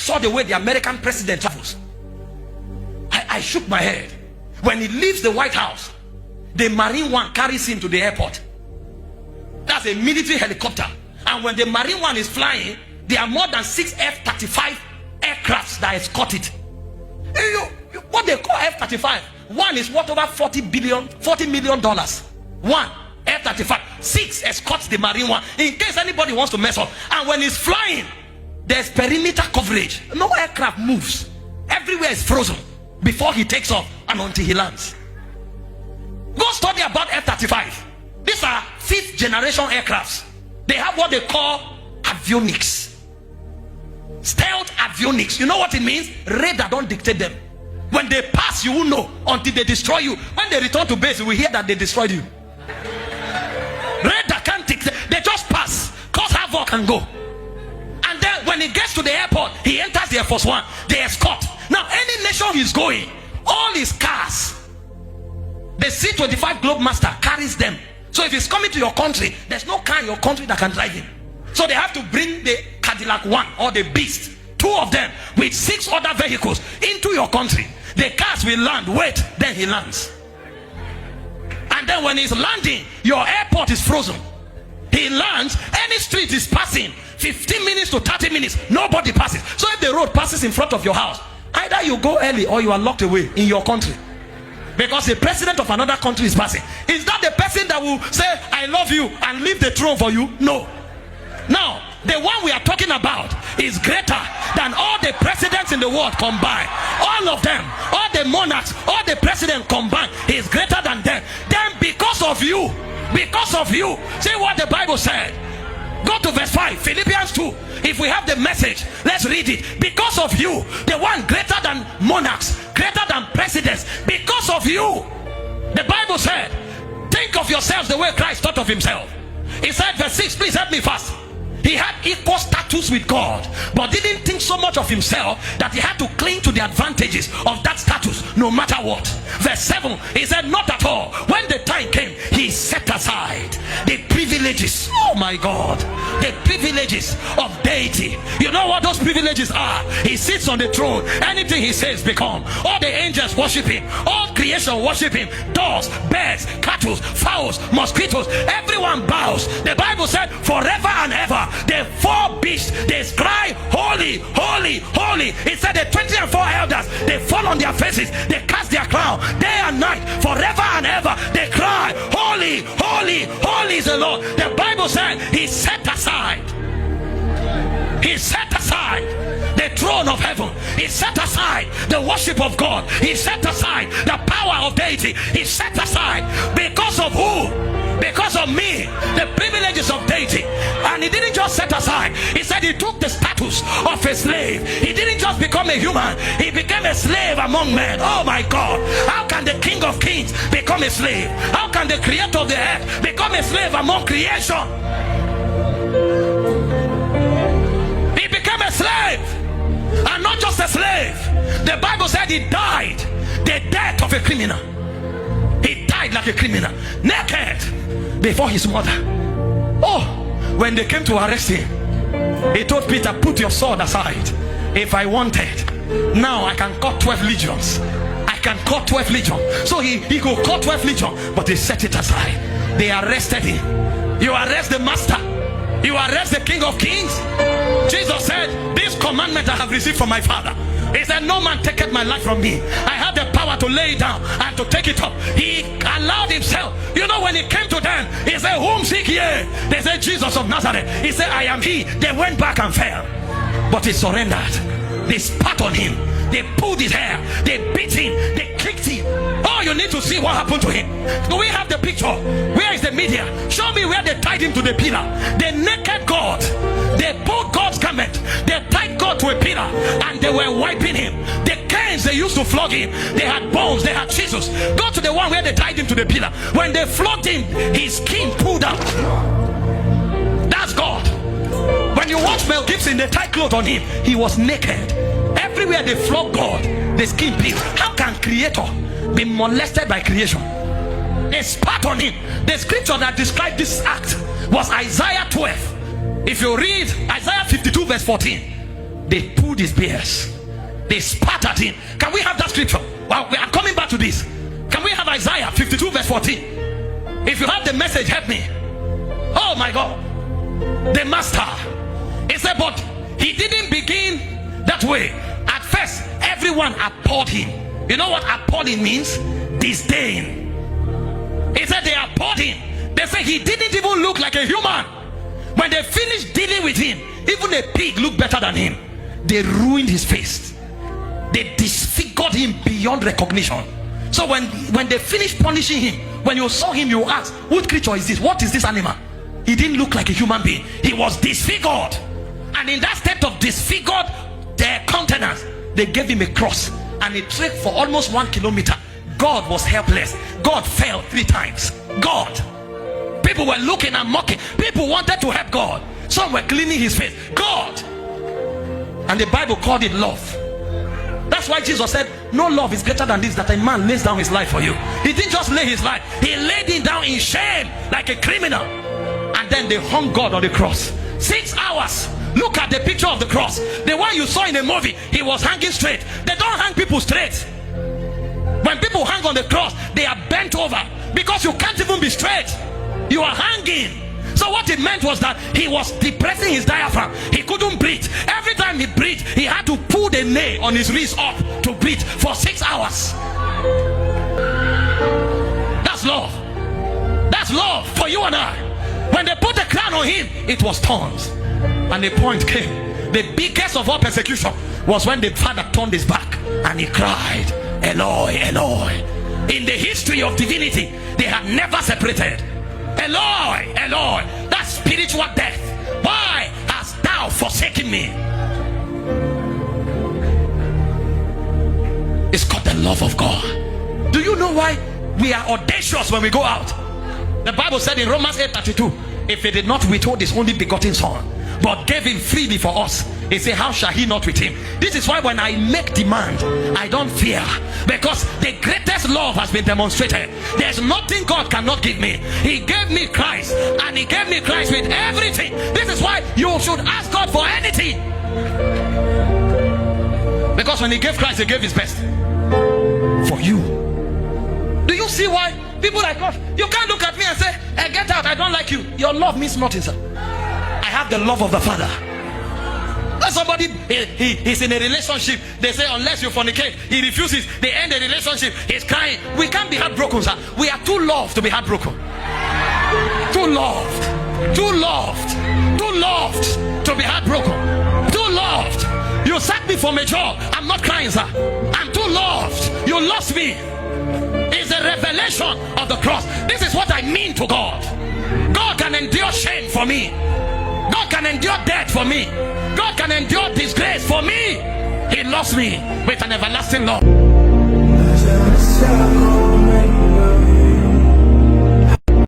saw the way the American president travels. I shook my head. When he leaves the White House, the Marine One carries him to the airport. That's a military helicopter. And when the Marine One is flying, there are more than 6 F-35 aircrafts that escort it. What they call F-35, one is worth over $40 million. One F-35, 6 escorts the Marine One in case anybody wants to mess up. And when he's flying, there's perimeter coverage. No aircraft moves. Everywhere is frozen before he takes off and until he lands. Go study about F-35. These are 5th generation aircrafts. They have what they call avionics. Stealth avionics. You know what it means? Radar don't dictate them. When they pass, you won't know until they destroy you. When they return to base, you will hear that they destroyed you. Radar can't dictate. They just pass, cause havoc and go. And then when he gets to the airport, he enters the Air Force One. They escort. Now, any nation he's going, all his cars, the C-25 Globemaster carries them. So if he's coming to your country, there's no car in your country that can drive him. So they have to bring the Cadillac One or the Beast, 2 of them with 6 other vehicles into your country. The cars will land, wait, then he lands. And then when he's landing, your airport is frozen. He lands, any street is passing 15 minutes to 30 minutes, nobody passes. So if the road passes in front of your house, either you go early or you are locked away in your country. Because the president of another country is passing. Is that the person that will say, I love you and leave the throne for you? No. Now, the one we are talking about is greater than all the presidents in the world combined. All of them, all the monarchs, all the presidents combined, is greater than them. Then because of you, see what the Bible said. Go to verse 5, Philippians 2. If we have the message, let's read it. Because of you, the one greater than monarchs, greater than presidents, because of you, the Bible said, think of yourselves the way Christ thought of himself. He said, verse 6, please help me fast. He had equal status with God, but didn't think so much of himself that he had to cling to the advantages of that status no matter what. Verse 7, he said, not at all. When the time came, he set aside the privileges, oh my God, the privileges of deity. You know what those privileges are? He sits on the throne. Anything he says become. All the angels worship him. All creation worship him. Dogs, birds, cattle, fowls, mosquitoes, everyone bows. The Bible said, forever and ever, the 4 beasts, they cry, holy, holy, holy. It said the 24 elders, they fall on their faces, they cast their crown day and night, forever and ever, they cry, holy, holy, holy is the Lord. The Bible said he set aside the throne of heaven. He set aside the worship of God. He set aside the power of deity. He set aside because of who? Because of me, the privileges of deity. And he didn't just set aside. He said he took the status of a slave. He didn't just become a human. He became a slave among men. Oh my God. How can the King of Kings become a slave? How can the creator of the earth become a slave among creation? He became a slave. And not just a slave. The Bible said he died the death of a criminal. He died like a criminal, naked before his mother. Oh, when they came to arrest him, he told Peter, put your sword aside. If I wanted, now I can cut 12 legions. I can cut 12 legions. So he could cut 12 legions, but he set it aside. They arrested him. You arrest the master, you arrest the King of Kings. Jesus said, this commandment I have received from my Father. He said, no man taketh my life from me. I have the power to lay it down and to take it up. He allowed himself. You know, when he came to them, he said, whom seek ye? They said, Jesus of Nazareth. He said, I am he. They went back and fell, but he surrendered. They spat on him, they pulled his hair, they beat him, they kicked him. Oh, you need to see what happened to him. Do we have the picture? Where is the media? Show me where they tied him to the pillar. The naked God, they pulled God's garment, they tied God to a pillar, and they were wiping him. The canes they used to flog him, they had bones, they had chisels. Go to the one where they tied him to the pillar. When they flogged him, his skin pulled out. That's God. When you watch Mel Gibson, they tie clothes on him. He was naked. Everywhere they flog God, the skin peeled. How can creator be molested by creation? They spat on him. The scripture that described this act was Isaiah 12. If you read Isaiah 52 verse 14, they pulled pulled his beard. They spat at him. Can we have that scripture? Well, we are coming back to this. Can we have Isaiah 52 verse 14? If you have the message, help me. Oh my God. The master. He said, but he didn't begin that way. At first, everyone abhorred him. You know what abhorring means? Disdain. He said they abhorred him. They said he didn't even look like a human. When they finished dealing with him, even a pig looked better than him. They ruined his face. They disfigured him beyond recognition. So when they finished punishing him, when you saw him, you asked, what creature is this? What is this animal? He didn't look like a human being. He was disfigured. And in that state of disfigured their countenance, they gave him a cross. And he trekked for almost 1 kilometer. God was helpless. God fell 3 times. God. People were looking and mocking. People wanted to help God. Some were cleaning his face. God. And the Bible called it love. That's why Jesus said, no love is greater than this, that a man lays down his life for you. He didn't just lay his life. He laid it down in shame like a criminal. And then they hung God on the cross. 6 hours. Look at the picture of the cross. The one you saw in the movie, he was hanging straight. They don't hang people straight. When people hang on the cross, they are bent over. Because you can't even be straight. You are hanging. So what it meant was that he was depressing his diaphragm. He couldn't breathe. Every time he breathed, he had to pull the nail on his wrist up to breathe for 6 hours. That's love. That's love for you and I. When they put the crown on him, it was thorns. And the point came. The biggest of all persecution was when the father turned his back and he cried, Eloi, Eloi. In the history of divinity, they had never separated. Eloi, Eloi. That's spiritual death. Why hast thou forsaken me? It's called the love of God. Do you know why we are audacious when we go out? The Bible said in Romans 8:32, if he did not withhold his only begotten son, but gave him freely for us, he said, how shall he not with him? This is why when I make demand, I don't fear, because the greatest love has been demonstrated. There's nothing God cannot give me. He gave me Christ, and he gave me Christ with everything. This is why you should ask God for anything, because when he gave Christ, he gave his best for you. Do you see why people like us, you can't look at me and say, hey, get out, I don't like you. Your love means nothing, sir. I have the love of the Father. Somebody he's in a relationship, they say unless you fornicate, he refuses, they end the relationship, he's crying. We can't be heartbroken, sir. We are too loved to be heartbroken. Too loved, too loved, too loved to be heartbroken. Too loved. You sacked me from a job, I'm not crying, sir. I'm too loved. You lost me. It's a revelation of the cross. This is what I mean to God. God can endure shame for me. God can endure death for me. God can endure disgrace for me. He loves me with an everlasting love.